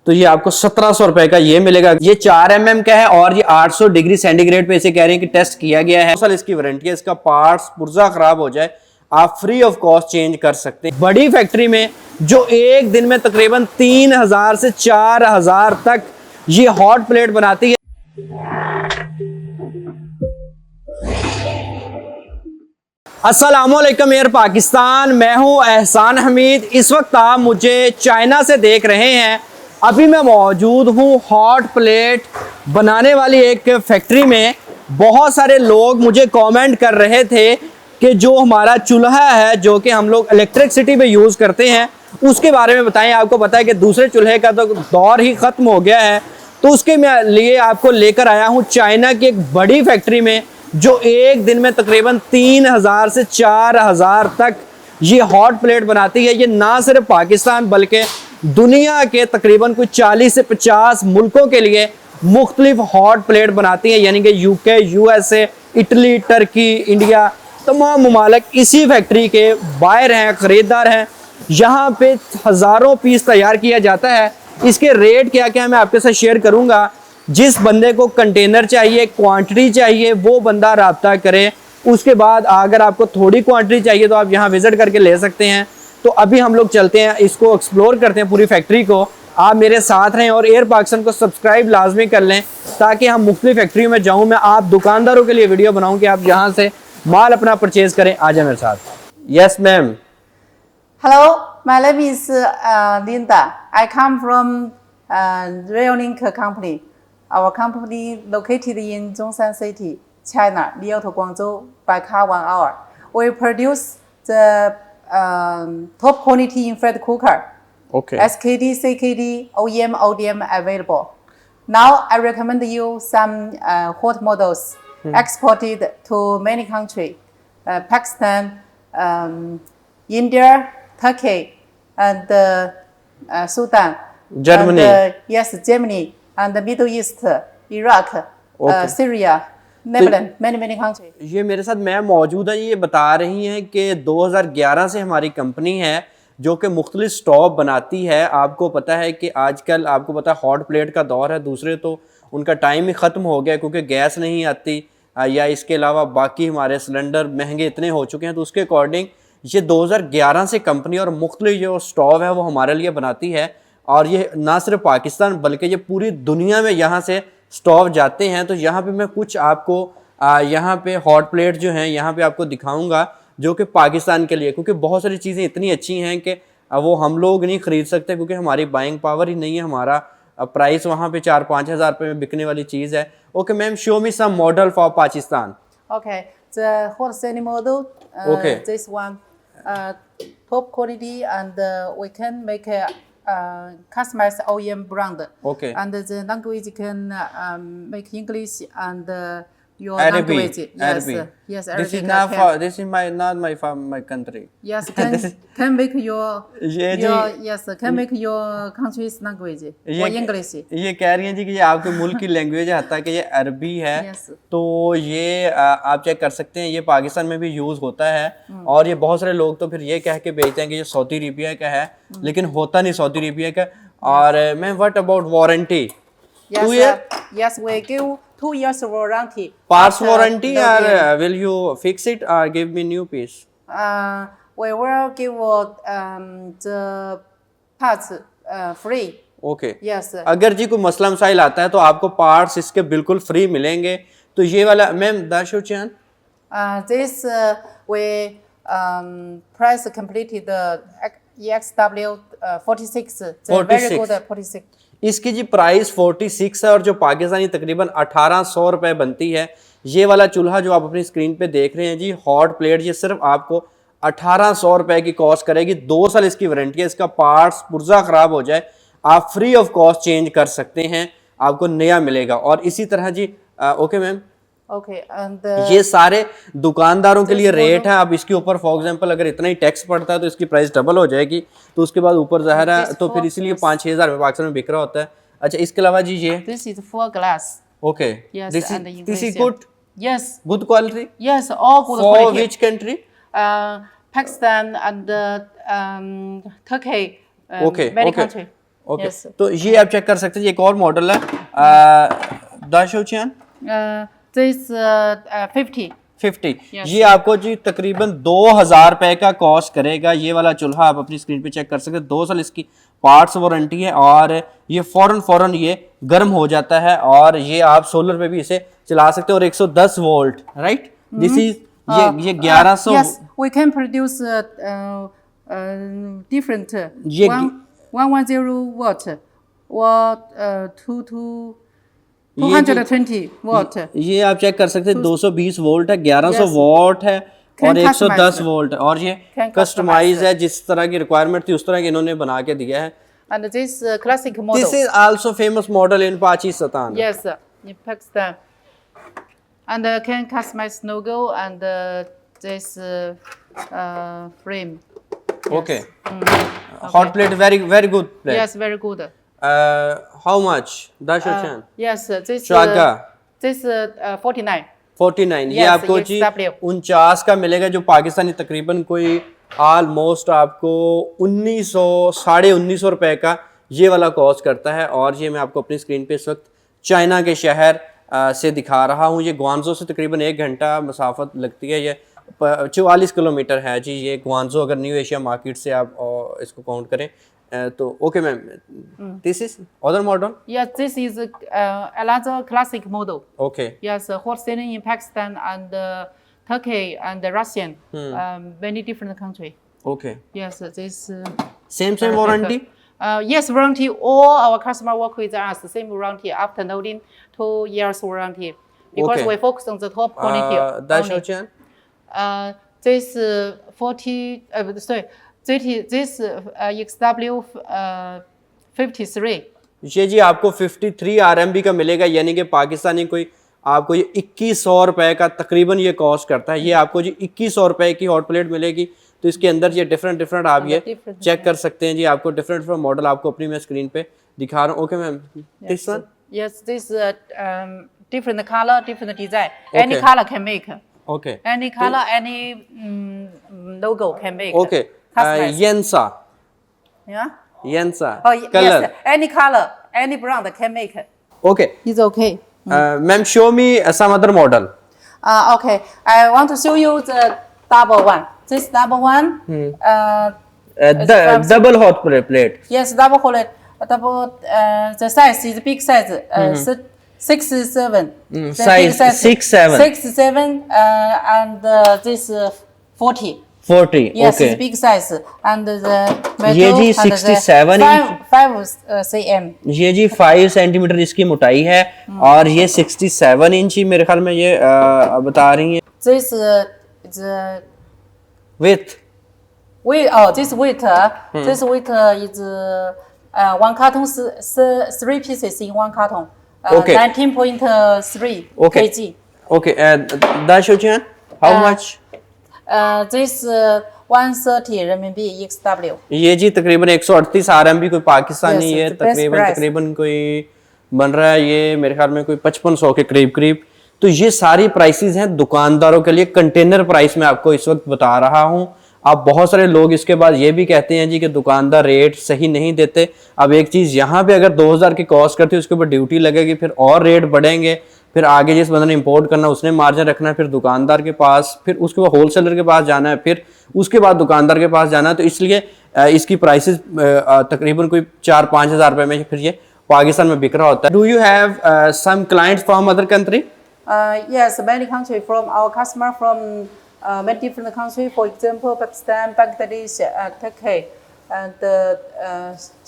तो ये आपको 1700 रुपए का ये मिलेगा। ये 4 mm का है और ये 800 डिग्री सेंटीग्रेड पे इसे कह रहे हैं कि टेस्ट किया गया है। 2 साल इसकी वारंटी है। इसका पार्ट्स पुर्जा खराब हो जाए आप फ्री ऑफ कॉस्ट चेंज कर सकते हैं। बड़ी फैक्ट्री में जो एक दिन में तकरीबन 3000 से 4000 तक ये हॉट प्लेट बनाती है। अस्सलामुअलैकुम एयर पाकिस्तान, मैं हूं एहसान हमीद। इस वक्त आप मुझे चाइना से देख रहे हैं। अभी मैं मौजूद हूं हॉट प्लेट बनाने वाली एक फैक्ट्री में। बहुत सारे लोग मुझे कमेंट कर रहे थे कि जो हमारा चूल्हा है जो कि हम लोग इलेक्ट्रिसिटी पे यूज़ करते हैं उसके बारे में बताएं। आपको पता है कि दूसरे चूल्हे का तो दौर ही ख़त्म हो गया है, तो उसके लिए आपको लेकर आया हूँ चाइना की एक बड़ी फैक्ट्री में जो एक दिन में तकरीबन 3000 से 4000 तक ये हॉट प्लेट बनाती है। ये ना सिर्फ पाकिस्तान बल्कि दुनिया के तकरीबन कुछ 40 से 50 मुल्कों के लिए मुख्तलिफ हॉट प्लेट बनाती है, यानी कि UK, USA, Italy, Turkey, India, तमाम ममालिक इसी फैक्ट्री के बायर हैं, ख़रीदार हैं। यहाँ पे हज़ारों पीस तैयार किया जाता है। इसके रेट क्या क्या मैं आपके साथ शेयर करूँगा। जिस बंदे को कंटेनर चाहिए, क्वांटिटी चाहिए, वो बंदा राब्ता करे। उसके बाद अगर आपको थोड़ी क्वांटिटी चाहिए तो आप यहाँ विज़िट करके ले सकते हैं। तो अभी हम लोग चलते हैं, इसको एक्सप्लोर करते हैं पूरी फैक्ट्री को। आप मेरे साथ रहें और एयर पाकिस्तान को सब्सक्राइब लाजमी कर लें ताकि हम मुख्तलिफ फैक्ट्री में जाऊँ। मैं आप दुकानदारों के लिए वीडियो बनाऊँ कि आप यहाँ से माल अपना परचेज करें। आ जाए मेरे साथ। Yes ma'am. Hello, my name is Linda. I come from Railink company. Our company located in Zhongshan City, China, near to Guangzhou by car 1 hour. We produce the top quality infrared cooker. Okay. SKD, CKD, OEM, ODM available. Now I recommend you some hot models exported to many countries, Pakistan, India, Turkey, and Sudan, Germany. and, yes, Germany, and the Middle East, Iraq, Syria, Lebanon, many countries. ये मेरे साथ ma'am मौजूद है। ये बता रही हैं कि 2011 से हमारी कंपनी है जो कि मुख्तलिफ स्टोव बनाती है। आपको पता है कि आजकल आपको पता है हॉट प्लेट का दौर है, दूसरे तो उनका टाइम ही ख़त्म हो गया क्योंकि गैस नहीं आती या इसके अलावा बाकी हमारे सिलेंडर महंगे इतने हो चुके हैं। तो उसके अकॉर्डिंग ये 2011 से कंपनी और मुख्तलिफ जो स्टोव है वो हमारे लिए बनाती है। और ये ना सिर्फ पाकिस्तान बल्कि ये पूरी दुनिया में यहाँ से स्टोव जाते हैं। तो यहाँ पे मैं कुछ आपको यहाँ पे हॉट प्लेट जो हैं यहाँ पे आपको दिखाऊंगा जो कि पाकिस्तान के लिए, क्योंकि बहुत सारी चीज़ें इतनी अच्छी हैं कि वो हम लोग नहीं ख़रीद सकते क्योंकि हमारी बाइंग पावर ही नहीं है। हमारा प्राइस वहाँ पे 4-5 हज़ार रुपये में बिकने वाली चीज़ है। Okay ma'am, show me some model for Pakistan. Okay, the hot selling model, Okay. this one, top quality, and we can make a customized OEM brand. Okay. And the language can make English and your Arabic. language. Yes, Arabic. yes, This Arabic. is not for, this is not my country. Yes, can make your ये yes, can make your country's language or English. ये कह रही हैं जी कि ये आपके मुल्क की लैंग्वेज है, हत्ता कि ये अरबी है। Yes. तो ये आप चेक कर सकते हैं, ये पाकिस्तान में भी यूज़ होता है। और ये बहुत सारे लोग तो फिर ये कह के बेचते हैं कि ये सऊदी अरेबिया का है, लेकिन होता नहीं सऊदी अरेबिया का। और ma'am, what about warranty? Yes, 2 year? Yes, we give 2 years warranty. Parts After warranty the or year. will you fix it or give me new piece? We will give the parts free. Okay. Yes. अगर जी कोई मसला मसाइल आता है तो आपको parts इसके बिल्कुल फ्री मिलेंगे। तो ये वाला ma'am दाशुचान, This we price completed the EXW 46. It's a very 46. good 46. इसकी जी प्राइस 46 है और जो पाकिस्तानी तकरीबन 1800 रुपये बनती है। ये वाला चूल्हा जो आप अपनी स्क्रीन पे देख रहे हैं जी, हॉट प्लेट, ये सिर्फ आपको 1800 रुपये की कॉस्ट करेगी। 2 साल इसकी वारंटी है। इसका पार्ट्स पुर्जा ख़राब हो जाए आप फ्री ऑफ कॉस्ट चेंज कर सकते हैं, आपको नया मिलेगा। और इसी तरह जी ओके मैम, Okay, and ये सारे दुकानदारों के लिए रेट है। अब इसके ऊपर फॉर एग्जांपल अगर इतना ही टैक्स पड़ता है तो इसकी प्राइस डबल हो जाएगी। तो उसके बाद ऊपर ज़ाहिर है तो फिर इसीलिए 5-6 हज़ार रुपये पाकिस्तान में बिक रहा होता है। अच्छा, इसके अलावा जी ये this is full glass. Okay, Yes, this and the is English. Good Yes, quality yes, all good for quality. Which country? Pakistan and Turkey. Okay, Many okay. country. Okay Yes. तो ये आप चेक कर सकते हैं, ये एक और model है दाशोचियन This 50. 50। Yes. ये आपको जी तकरीबन 2000 रुपए का कॉस्ट करेगा। ये वाला चूल्हा आप अपनी स्क्रीन पे चेक कर सकते हैं। 2 साल इसकी पार्ट्स वारंटी है और ये फौरन ये गर्म हो जाता है और ये आप सोलर पे भी इसे चला सकते हो और 110 वोल्ट, राइट। दिस इज ये 1100। Yes, we can produce different ये 110 watt or 220 watt. ये आप चेक कर सकते हैं 220 वोल्ट है, 1100 Yes. वॉट है और Can 110 customize. वोल्ट है और ये Can कस्टमाइज customize. है। जिस तरह की रिक्वायरमेंट थी उस तरह की इन्होंने बना के दिया है। And this classic model. This is also famous model in Pakistan. Yes, in Pakistan. And can customize logo and this frame. Okay hot plate, very good plate. Yes, very good. How much दाशोचियन Yes, this Chaga. this 49. 49। ये Yes, आपको yes, जी W. 49 का मिलेगा, जो पाकिस्तानी तकरीबन कोई almost आपको 1900 1950 रुपए का ये वाला कॉस्ट करता है। और ये मैं आपको अपनी स्क्रीन पे इस वक्त चाइना के शहर से दिखा रहा हूँ। ये ग्वांजो से तकरीबन 1 घंटा मसाफत लगती है। ये 44 किलोमीटर है जी ये ग्वांजो, अगर न्यू एशिया मार्केट से आप इसको काउंट करें तो। Okay ma'am, this is other model. Yes, this is another classic model. Okay Yes, hot selling in Pakistan and Turkey and Russian, many different country. Okay Yes, this. Same warranty. Yes, warranty. All our customer work with us, same warranty after loading, 2 years warranty. Because Okay. we focus on the top quality. only. दाशोचियन This 40. Sorry, this XW 53. ये जी आपको 53 RMB का मिलेगा, यानी कि पाकिस्तानी कोई आपको ये 2100 रुपए का तकरीबन ये कॉस्ट करता है। ये आपको जी 2100 रुपए की हॉट प्लेट मिलेगी। तो इसके अंदर ये डिफरेंट आप ये different, चेक कर सकते हैं जी। आपको डिफरेंट मॉडल आपको अपनी मैं स्क्रीन पे दिखा रहा हूँ। Okay ma'am, this one. Yes, this different color, different design. Any color can make. Okay Any color, any logo can make. Okay Customize. येंसा Yeah. Colour. Yes. Any color, any brand can make. Okay It's okay. Ma'am show me some other model. Okay. I want to show you the double one. This double one. Double hot plate. Yes, double hole. Double. The size is big size. 6'7". The size big 6'7". 6'7", and this 40. 40। Yes, okay it's big size. And the metal. ये जी and the 67 inch. 5 cm. ये जी 5 centimetre इसकी मोटाई है और ये 67 inch ही मेरे ख्याल में ये बता रही है This the with. weight. This weight. This weight is 1 carton, 3 pieces in 1 carton. Okay. 19.3 Okay. kg. Okay दाशोचियन how much. This 130 RMB XW. ये जी तकरीबन 138 RMB कोई पाकिस्तानी Yes, ये it's the best price. तकरीबन कोई बन रहा है ये मेरे ख्याल में कोई 5500 के करीब। तो ये सारी प्राइसेस हैं दुकानदारों के लिए। कंटेनर प्राइस मैं आपको इस वक्त बता रहा हूँ। अब बहुत सारे लोग इसके बाद ये भी कहते हैं जी कि दुकानदार रेट सही नहीं देते। अब एक चीज़ यहाँ पे अगर 2000 की कॉस्ट करती है उसके ऊपर ड्यूटी लगेगी, फिर और रेट बढ़ेंगे, फिर आगे जिस बंदे ने इंपोर्ट करना उसने मार्जिन रखना है, फिर दुकानदार के पास, फिर उसके बाद होलसेलर के पास जाना है, फिर उसके बाद दुकानदार के पास जाना है। तो इसलिए इसकी प्राइसेस तकरीबन कोई 4-5 हज़ार रुपये में फिर ये पाकिस्तान में बिक रहा होता है। Do you have some clients from other country? Yes, many country from our customer from many different country. For example, Pakistan, Bangladesh, Turkey, and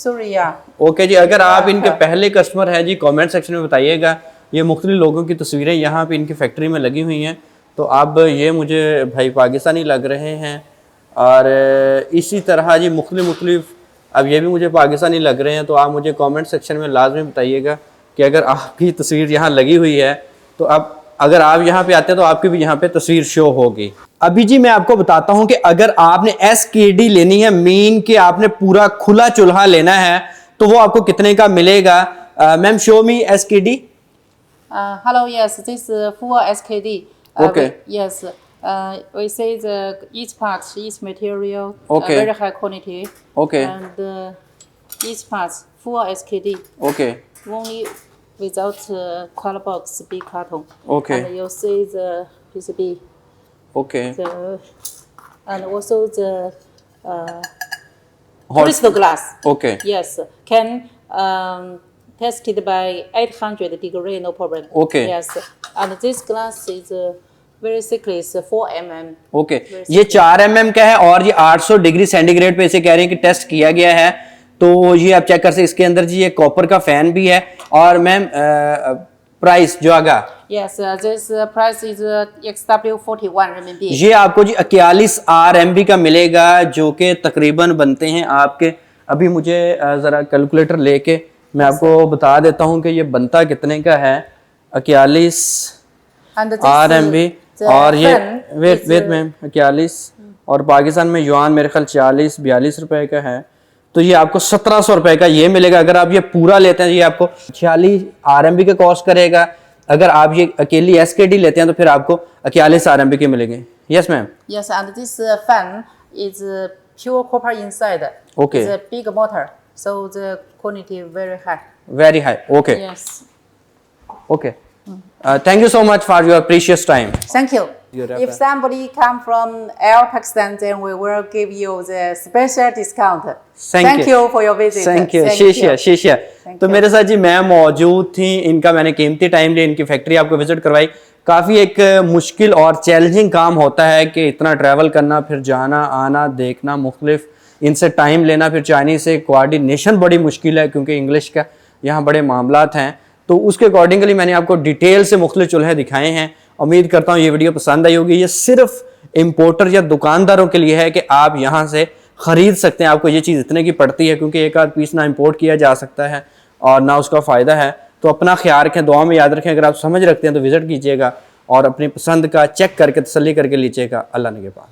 Syria. Okay जी, अगर आप इनके पहले कस्टमर हैं जी कमेंट सेक्शन में बताइएगा। ये मुख्तलिफ लोगों की तस्वीरें यहाँ पे इनकी फैक्ट्री में लगी हुई हैं। तो अब ये मुझे भाई पाकिस्तानी लग रहे हैं और इसी तरह जी मुख्तलिफ अब ये भी मुझे पाकिस्तानी लग रहे हैं। तो आप मुझे कमेंट सेक्शन में लाजमी बताइएगा कि अगर आपकी तस्वीर यहाँ लगी हुई है तो अब अगर आप यहाँ पे आते हैं तो आपकी भी यहाँ पे तस्वीर शो होगी। अभी जी मैं आपको बताता हूँ कि अगर आपने SKD लेनी है, मीन कि आपने पूरा खुला चूल्हा लेना है, तो वो आपको कितने का मिलेगा। Ma'am show me SKD। Hello, yes, this full SKD. Okay. Yes, we say the each part, each material, Okay. very high quality. Okay. And each part full SKD, Okay. only without color box, big carton. Okay. And you see the PCB, Okay. and also the Hot- crystal glass. Okay. Yes, can tested by 800 degree, no problem. Okay. Yes, and this glass is very thick, is 4 mm. Okay ये 4 mm का है और ये 800 degree centigrade पे इसे कह रहे हैं कि टेस्ट किया गया है, तो ये आप चेक कर सकते, इसके अंदर जी ये कॉपर का फैन भी है। और मैम प्राइस जो आगा Yes, this price is XW 41 RMB. ये आपको जी 41 RMB का मिलेगा, जो कि तकरीबन बनते हैं आपके, अभी मुझे ज़रा कैलकुलेटर लेके मैं आपको बता देता हूँ कि ये बनता कितने का है। 41 And this RMB the और ये fan weight is, weight ma'am 41 और पाकिस्तान में युआन मेरे ख्याल 40-42 रुपए का है, तो ये आपको 1700 रुपए का ये मिलेगा। अगर आप ये पूरा लेते हैं ये आपको 46 RMB का कॉस्ट करेगा। अगर आप ये अकेली SKD लेते हैं तो फिर आपको 41 RMB के मिलेंगे। Yes ma'am. Yes, and this fan is pure copper inside. Okay. It's a big motor, so the quality very high. Very high. Okay Yes. Okay thank you so much for your precious time. Thank you. You're If welcome. somebody come from Air Pakistan, then we will give you the special discount. Thank you for your visit. Thank you, शीशिया शीशिया। तो you. मेरे साथ जी ma'am मौजूद थी, इनका मैंने कीमती टाइम लिया, इनकी फैक्ट्री आपको विजिट करवाई। काफ़ी एक मुश्किल और चैलेंजिंग काम होता है कि इतना ट्रैवल करना, फिर जाना आना देखना, मुख्तलिफ इनसे टाइम लेना, फिर चाइनीज़ से कोऑर्डिनेशन बड़ी मुश्किल है क्योंकि इंग्लिश का यहाँ बड़े मामलात हैं। तो उसके अकॉर्डिंगली मैंने आपको डिटेल से मुख्तलिफ चूल्हे दिखाए हैं। उम्मीद करता हूँ ये वीडियो पसंद आई होगी। ये सिर्फ इम्पोर्टर या दुकानदारों के लिए है कि आप यहाँ से ख़रीद सकते हैं। आपको ये चीज़ इतने की पड़ती है क्योंकि एक आध पीस ना इंपोर्ट किया जा सकता है और ना उसका फ़ायदा है। तो अपना ख्याल रखें, दुआ में याद रखें। अगर आप समझ रखते हैं तो विज़िट कीजिएगा और अपनी पसंद का चेक करके तसल्ली करके लीजिएगा। अल्लाह ने के पास।